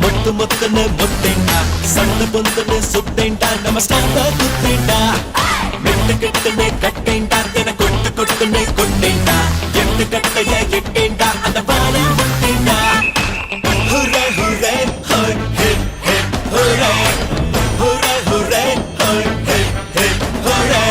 మొత్తునే మొత్తేంటా సన్న పొందునే సుట్టేంటా నమస్కార కుత్తేంటా మెట్టకెట్టనే కట్టేంటా తెన కొట్టునే కొట్టేంటా ఎట్టు కట్టయ్య ఎట్టేంటా అంత బాణే ముట్టేంటా హురే హురే హోయ్ హే హే హురే హురే హురే హోయ్ హే హే హురే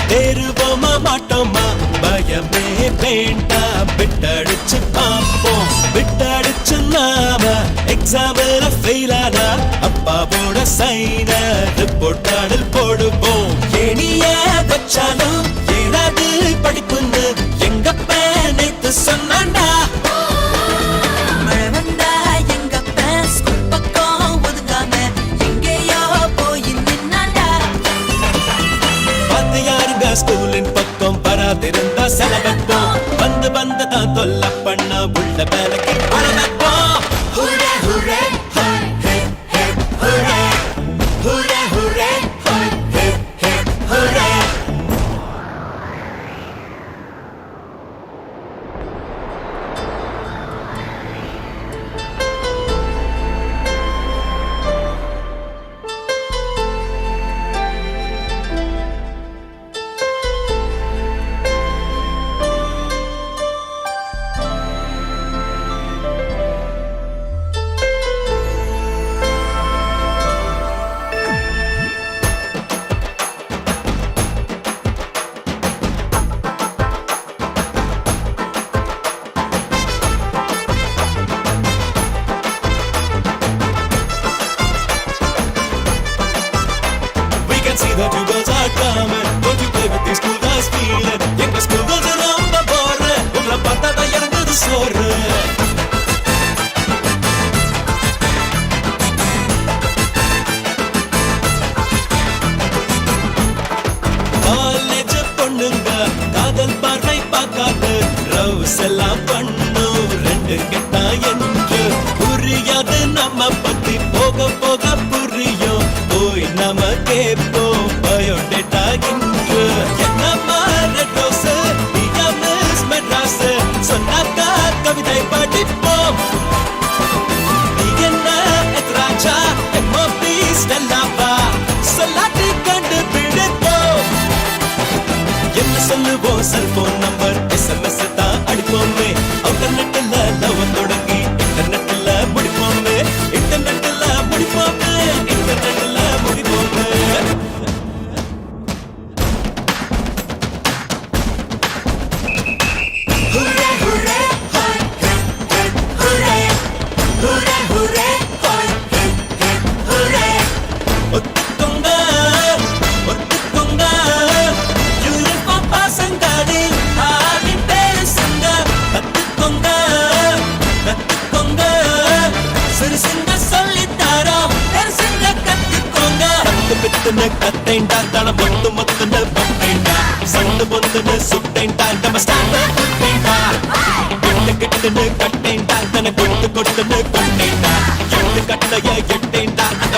தேருவோமா மாட்டோமா பயமே வேண்டாம் விட்டடிச்சு பார்ப்போம் விட்டடிச்சு நாம எக்ஸாம்ல ஃபெயில் ஆனா அப்பாவோட சைன ரிப்போர்ட்டாடில் போடுவோம் எணிய வச்சாலும் ஏதாவது படிப்புன்னு எங்க பேனைத்து சொன்னாண்டா ஸ்கூலின் பக்கம் பராதிருந்தா செலவெப்போம் வந்து தான் தொல்ல பண்ண உள்ள வேலைக்கு பழவெப்போம் hurray hurray hi hey hey hurray hurray hurray hi hey hey hurray See that you girls are coming. Don't you play with these school guys feeling? எங்க school girls ரொம்ப போற உங்களை பார்த்தா தான் இறங்குது சோறு காலேஜ் பொண்ணுங்க காதல் பார்வை பார்க்காது ரவுஸ் எல்லாம் பண்ணும் ரெண்டு கெட்டா என்று புரியாது நம்ம பத்தி போக போக புரியும் போய் நம்ம கேட்போம் பயோடேட்டா இன்று என்னம்மா ரெட் ரோஸ் மிஸ் மெட்ராஸ் சொன்னாக்கா கவிதை படிப்போம் நீ என்ன எத்ராஜா எம்ஓபி ஸ்டெல்லாவா சொல்லாட்டி கண்டுபிடிப்போம் என்ன சொல்லுவோம் செல்போன் நம்பர் SMS தான் அடிப்போமே அவுட்டர்நெட்ல லவ் தொடங்கி இன்டர்நெட்ல முடிப்போமே இன்டர்நெட்ல முடிப்போமே இன்டர்நெட்ல முடிப்போமே hurray hurray hi hey hey hurray hurray hurray hi hey hey hurray ஒத்துக்கோங்க ஒத்துக்கோங்க யூனிஃபார்ம் பசங்கடி ஆடி பேசுங்க கத்துக்கோங்க கத்துக்கோங்க சிறுசுங்க சொல்லித்தாரோம் பெருசுங்க கத்துக்கோங்க பித்துன்னு கத்தேண்டா தன மொத்துன்னு பட்டேண்டா சண்டு பொந்துன்னு சுட்டேண்டா நம்ம ஸ்டாண்ட் குட்டேண்டா கிட்டுன்னு கட்டேண்டா தன கொட்டுன்னு கொண்டேண்டா எட்டு கட்டைய எட்டேண்டா அந்த